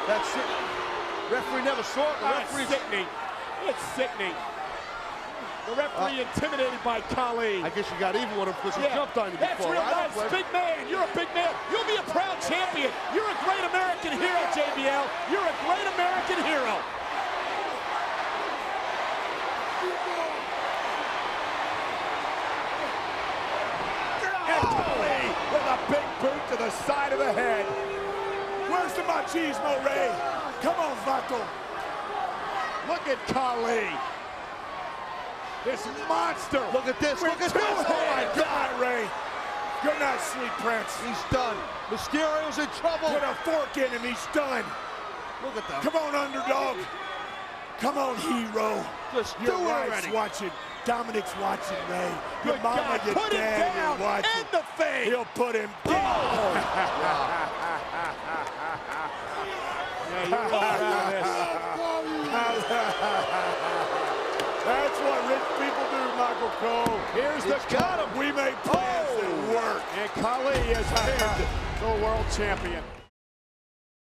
That's it. Referee never saw it. The referee... It's sickening. It's sickening. The referee intimidated by Khali. I guess you got even with him because he jumped on you before. That's real nice. Big man. You're a big man. You'll be a proud champion. You're a great American hero, JBL. You're a great American hero. And Khali with a big boot to the side of the head. Where's the machismo, Ray? Come on, Vato. Look at Khali. This monster. Look at this. Look at this. Oh my God, Ray. Good night, sweet prince. He's done. Mysterio's in trouble. Put a fork in him. He's done. Look at that. Come on, underdog. Come on, hero. Just your do it wife's already. watching. Dominic's watching, Ray. Your Good mama, God. your Put him dad down are watching. in the face. He'll put him down. Yeah, you're all around this. That's what rich people do, Michael Cole. Here's the cut. We make plans that work. And Khali is pinned the world champion.